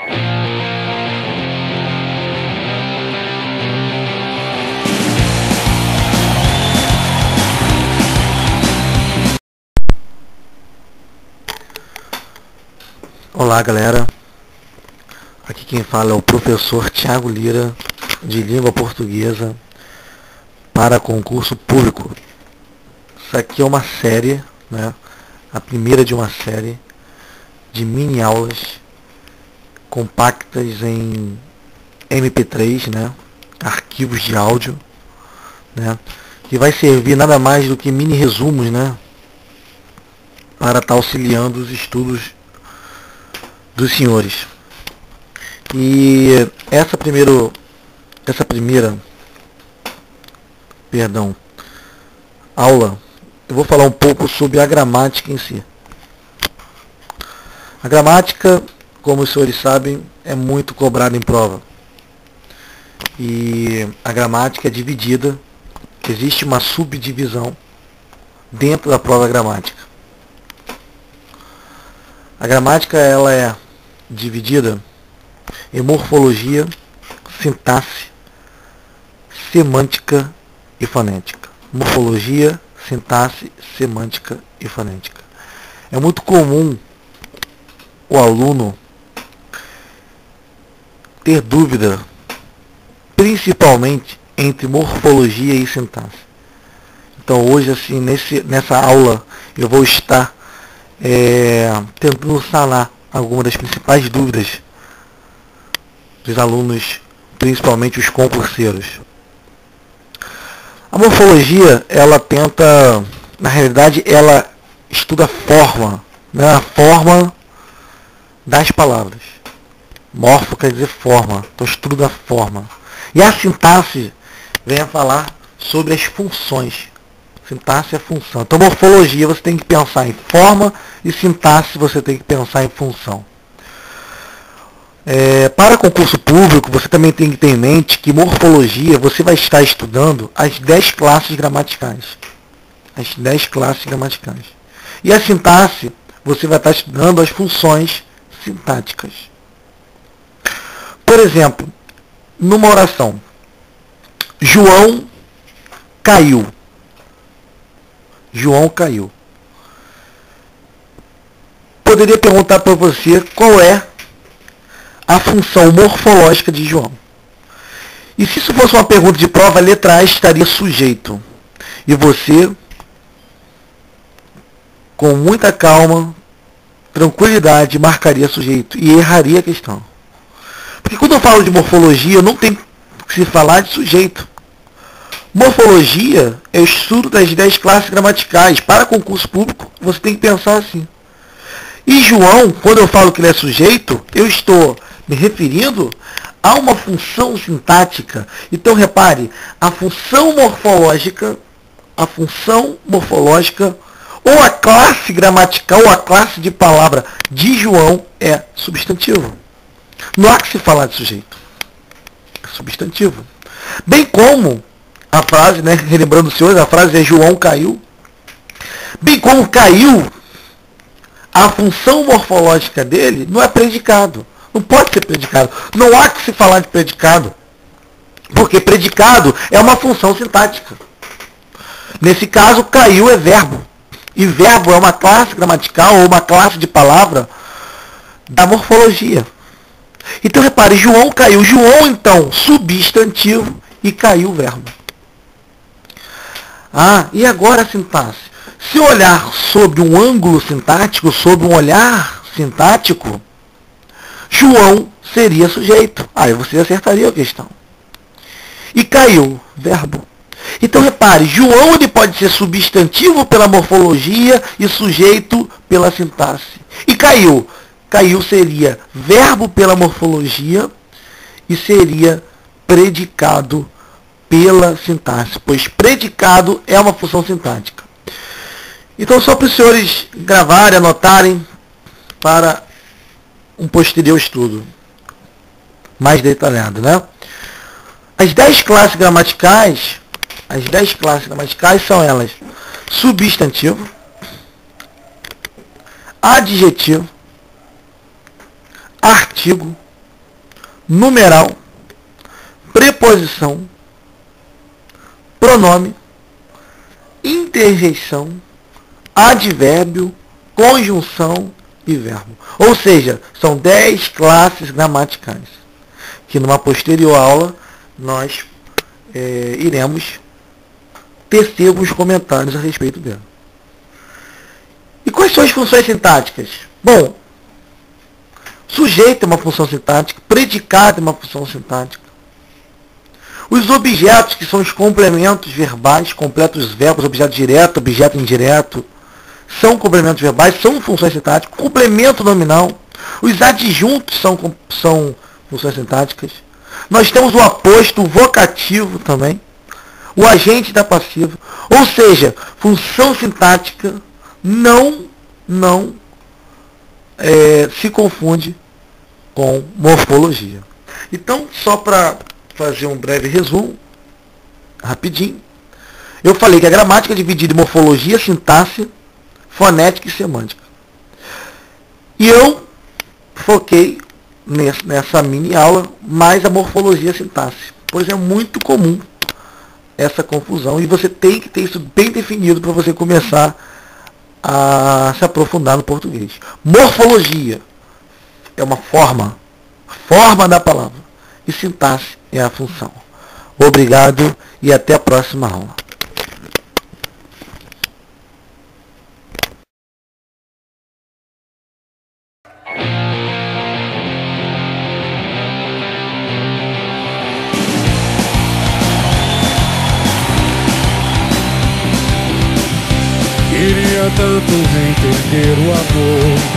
Olá galera, aqui quem fala é o professor Thiago Lira, de língua portuguesa para concurso público. Isso aqui é uma série, né? A primeira de uma série de mini aulas compactas em MP3, né? Arquivos de áudio, né? Que vai servir nada mais do que mini resumos, né? Para estar auxiliando os estudos dos senhores. E essa primeira aula, eu vou falar um pouco sobre a gramática em si. A gramática, como os senhores sabem, é muito cobrada em prova. E a gramática é dividida, existe uma subdivisão dentro da prova gramática. A gramática ela é dividida em morfologia, sintaxe, semântica e fonética. Morfologia, sintaxe, semântica e fonética. É muito comum o aluno ter dúvida, principalmente entre morfologia e sintaxe. Então hoje, assim, nessa aula, eu vou estar tentando sanar algumas das principais dúvidas dos alunos, principalmente os concurseiros. A morfologia, ela tenta, na realidade, ela estuda a forma, né? A forma das palavras. Morfo quer dizer forma, então estudo da forma. E a sintaxe vem a falar sobre as funções. Sintaxe é função. Então, morfologia você tem que pensar em forma e sintaxe você tem que pensar em função. Para concurso público, você também tem que ter em mente que morfologia você vai estar estudando as 10 classes gramaticais. As 10 classes gramaticais. E a sintaxe, você vai estar estudando as funções sintáticas. Por exemplo, numa oração, João caiu. João caiu. Poderia perguntar para você qual é a função morfológica de João. E se isso fosse uma pergunta de prova, a letra A estaria sujeito. E você, com muita calma, tranquilidade, marcaria sujeito e erraria a questão. Porque quando eu falo de morfologia, não tem que se falar de sujeito. Morfologia é o estudo das 10 classes gramaticais. Para concurso público, você tem que pensar assim. E João, quando eu falo que ele é sujeito, eu estou me referindo a uma função sintática. Então, repare, a função morfológica, ou a classe gramatical, ou a classe de palavra de João é substantivo. Não há que se falar de sujeito. É substantivo. Bem como a frase, né, relembrando os senhores, a frase é João caiu. Bem como caiu, a função morfológica dele não é predicado. Não pode ser predicado. Não há que se falar de predicado. Porque predicado é uma função sintática. Nesse caso, caiu é verbo. E verbo é uma classe gramatical ou uma classe de palavra da morfologia. Então, repare, João caiu. João, então, substantivo e caiu o verbo. E agora a sintaxe. Se olhar sobre um ângulo sintático, sobre um olhar sintático, João seria sujeito. Aí você acertaria a questão. E caiu, verbo. Então repare, João ele pode ser substantivo pela morfologia e sujeito pela sintaxe. E caiu. Caiu seria verbo pela morfologia e seria predicado pela sintaxe, pois predicado é uma função sintática. Então, só para os senhores gravarem, anotarem para um posterior estudo mais detalhado, né? As 10 classes gramaticais são elas: substantivo, adjetivo, artigo, numeral, preposição, pronome, interjeição, advérbio, conjunção e verbo. Ou seja, são 10 classes gramaticais, que numa posterior aula nós iremos tecer alguns comentários a respeito dela. E quais são as funções sintáticas? Bom, sujeito é uma função sintática, predicado é uma função sintática. Os objetos, que são os complementos verbais, completos verbos, objeto direto, objeto indireto, são complementos verbais, são funções sintáticas. Complemento nominal. Os adjuntos são funções sintáticas. Nós temos o aposto, o vocativo também, o agente da passiva. Ou seja, função sintática não se confunde com morfologia. Então, só para fazer um breve resumo, rapidinho, eu falei que a gramática é dividida em morfologia, sintaxe, fonética e semântica. E eu foquei nessa mini aula mais a morfologia e a sintaxe, pois é muito comum essa confusão e você tem que ter isso bem definido para você começar a se aprofundar no português. Morfologia é uma forma da palavra, e sintaxe é a função. Obrigado e até a próxima aula. Queria tanto entender o amor